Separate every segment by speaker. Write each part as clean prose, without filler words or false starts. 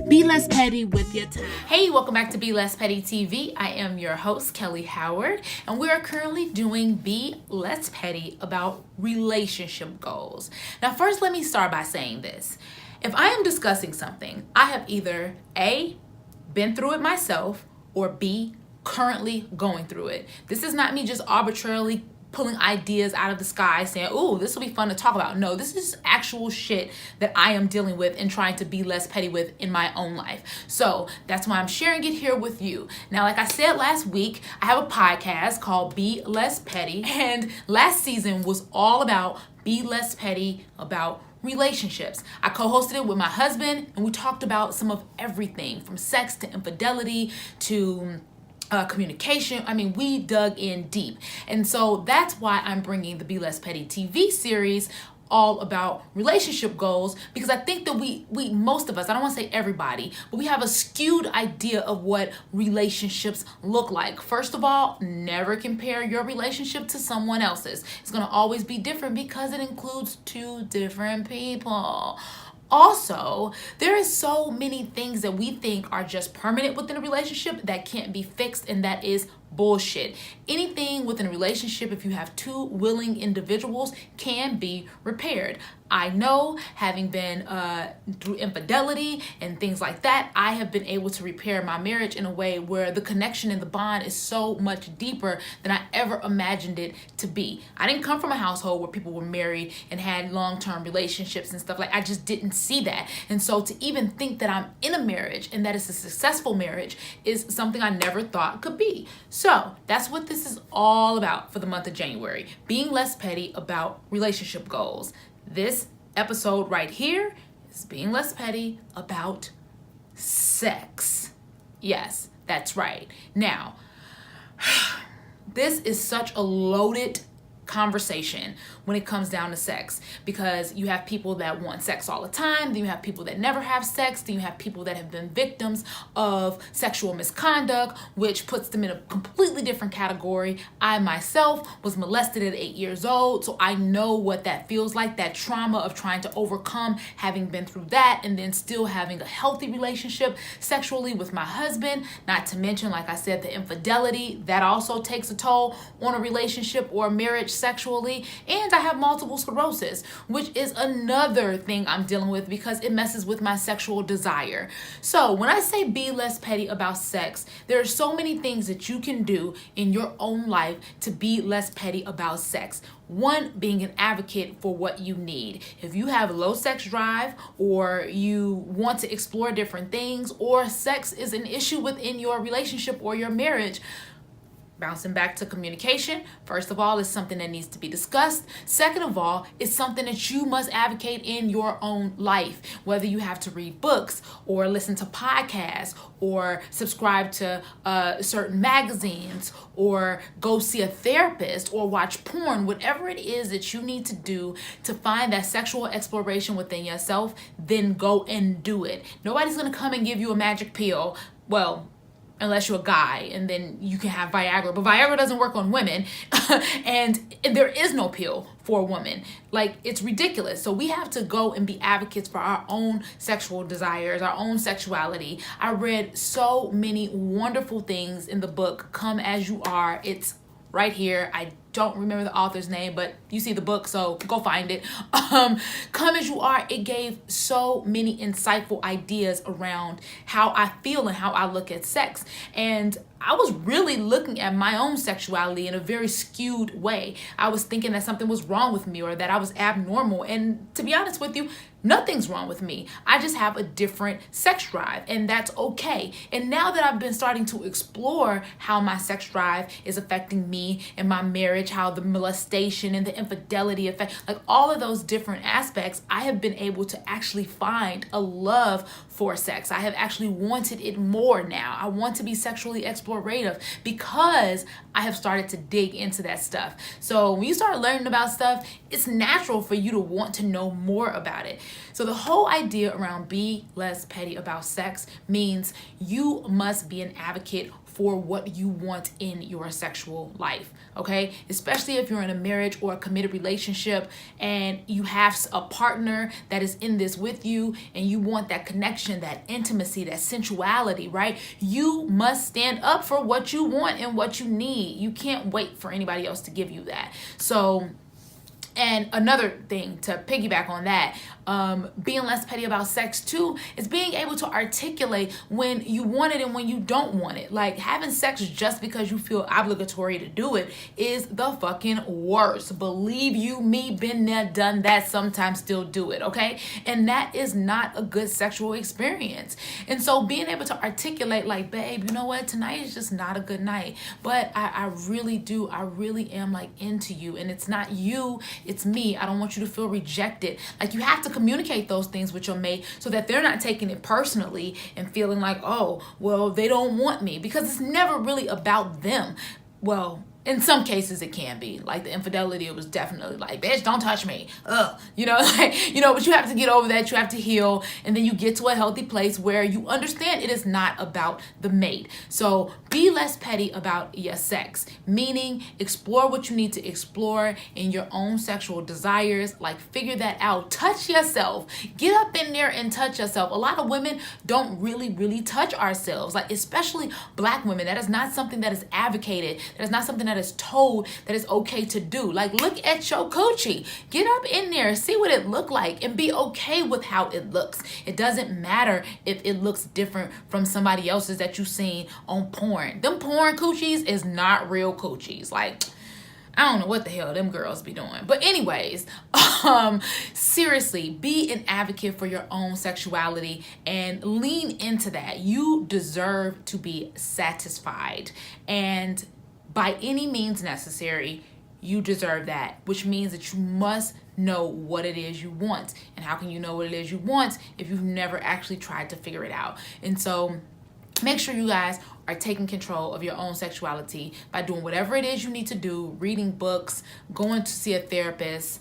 Speaker 1: Be less petty with your time.
Speaker 2: Hey, welcome back to Be Less Petty TV. I am your host, Kellye Howard, and we are currently doing Be Less Petty about relationship goals. Now, first, let me start by saying this. If I am discussing something, I have either A, been through it myself, or B, currently going through it. This is not me just arbitrarily pulling ideas out of the sky saying, "Ooh, this will be fun to talk about." No, this is actual shit that I am dealing with and trying to be less petty with in my own life. So that's why I'm sharing it here with you. Now, like I said last week, I have a podcast called Be Less Petty, and last season was all about be less petty about relationships. I co-hosted it with my husband, and we talked about some of everything from sex to infidelity to communication. I mean, we dug in deep. And so that's why I'm bringing the Be Less Petty TV series all about relationship goals, because I think that we most of us, I don't want to say everybody, but we have a skewed idea of what relationships look like. First of all, never compare your relationship to someone else's. It's going to always be different because it includes two different people. Also, there is so many things that we think are just permanent within a relationship that can't be fixed, and that is bullshit. Anything within a relationship, if you have two willing individuals, can be repaired. I know, having been through infidelity and things like that, I have been able to repair my marriage in a way where the connection and the bond is so much deeper than I ever imagined it to be. I didn't come from a household where people were married and had long-term relationships and stuff. Like, I just didn't see that. And so to even think that I'm in a marriage and that it's a successful marriage is something I never thought could be. So that's what this is all about for the month of January. Being less petty about relationship goals. This episode right here is being less petty about sex. Yes, that's right. Now, this is such a loaded conversation when it comes down to sex, because you have people that want sex all the time, then you have people that never have sex, then you have people that have been victims of sexual misconduct, which puts them in a completely different category. I myself was molested at 8 years old, so I know what that feels like, that trauma of trying to overcome having been through that and then still having a healthy relationship sexually with my husband. Not to mention, like I said, the infidelity that also takes a toll on a relationship or a marriage sexually. And I have multiple sclerosis, which is another thing I'm dealing with because it messes with my sexual desire. So when I say be less petty about sex, there are so many things that you can do in your own life to be less petty about sex. One, being an advocate for what you need. If you have low sex drive, or you want to explore different things, or sex is an issue within your relationship or your marriage, bouncing back to communication, first of all, is something that needs to be discussed. Second of all, it's something that you must advocate in your own life, whether you have to read books or listen to podcasts or subscribe to certain magazines or go see a therapist or watch porn. Whatever it is that you need to do to find that sexual exploration within yourself, then go and do it. Nobody's going to come and give you a magic pill. Well, unless you're a guy, and then you can have Viagra. But Viagra doesn't work on women, and there is no pill for a woman. Like, it's ridiculous. So we have to go and be advocates for our own sexual desires, our own sexuality. I read so many wonderful things in the book, Come As You Are. It's right here. I don't remember the author's name, but you see the book, so go find it. Come As You Are, it gave so many insightful ideas around how I feel and how I look at sex. And I was really looking at my own sexuality in a very skewed way. I was thinking that something was wrong with me or that I was abnormal. And to be honest with you, nothing's wrong with me. I just have a different sex drive, and that's okay. And now that I've been starting to explore how my sex drive is affecting me and my marriage, how the molestation and the infidelity affect, like all of those different aspects, I have been able to actually find a love for sex. I have actually wanted it more now. I want to be sexually explorative because I have started to dig into that stuff. So when you start learning about stuff, it's natural for you to want to know more about it. So the whole idea around be less petty about sex means you must be an advocate for what you want in your sexual life, okay? Especially if you're in a marriage or a committed relationship and you have a partner that is in this with you and you want that connection, that intimacy, that sensuality, right? You must stand up for what you want and what you need. You can't wait for anybody else to give you that. So, and another thing to piggyback on that, being less petty about sex too is being able to articulate when you want it and when you don't want it. Like, having sex just because you feel obligatory to do it is the fucking worst. Believe you me, been there, done that, sometimes still do it, okay? And that is not a good sexual experience. And so being able to articulate like, babe, you know what, tonight is just not a good night, but I really am like into you, and it's not you, it's me. I don't want you to feel rejected. Like, you have to communicate those things with your mate so that they're not taking it personally and feeling like, oh, well, they don't want me, because it's never really about them. Well, in some cases it can be. Like the infidelity, it was definitely like, bitch, don't touch me. Ugh. You know, like, you know, but you have to get over that. You have to heal. And then you get to a healthy place where you understand it is not about the mate. So be less petty about your sex, meaning explore what you need to explore in your own sexual desires. Like, figure that out. Touch yourself. Get up in there and touch yourself. A lot of women don't really touch ourselves. Like, especially Black women. That is not something that is advocated. That is not something that is told that it's okay to do. Like, look at your coochie. Get up in there, see what it look like, and be okay with how it looks. It doesn't matter if it looks different from somebody else's that you've seen on porn. Them porn coochies is not real coochies. Like, I don't know what the hell them girls be doing. But anyways, seriously, be an advocate for your own sexuality and lean into that. You deserve to be satisfied, and by any means necessary, you deserve that, which means that you must know what it is you want. And how can you know what it is you want if you've never actually tried to figure it out? And so make sure you guys are taking control of your own sexuality by doing whatever it is you need to do, reading books, going to see a therapist,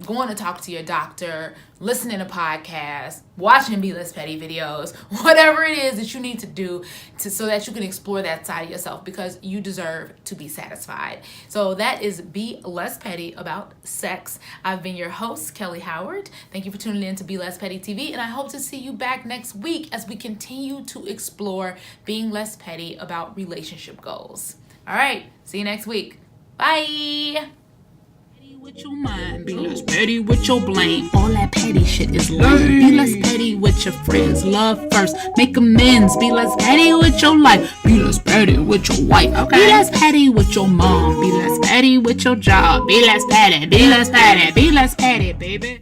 Speaker 2: going to talk to your doctor, listening to podcasts, watching Be Less Petty videos, whatever it is that you need to do so that you can explore that side of yourself, because you deserve to be satisfied. So that is Be Less Petty about sex. I've been your host, Kellye Howard. Thank you for tuning in to Be Less Petty TV, and I hope to see you back next week as we continue to explore being less petty about relationship goals. All right, see you next week. Bye.
Speaker 1: With your mind, be less petty with your blame. All that petty shit is lame. Be less petty with your friends. Love first, make amends. Be less petty with your life. Be less petty with your wife. Okay. Be less petty with your mom. Be less petty with your job. Be less petty. Be less petty. Be less petty, baby.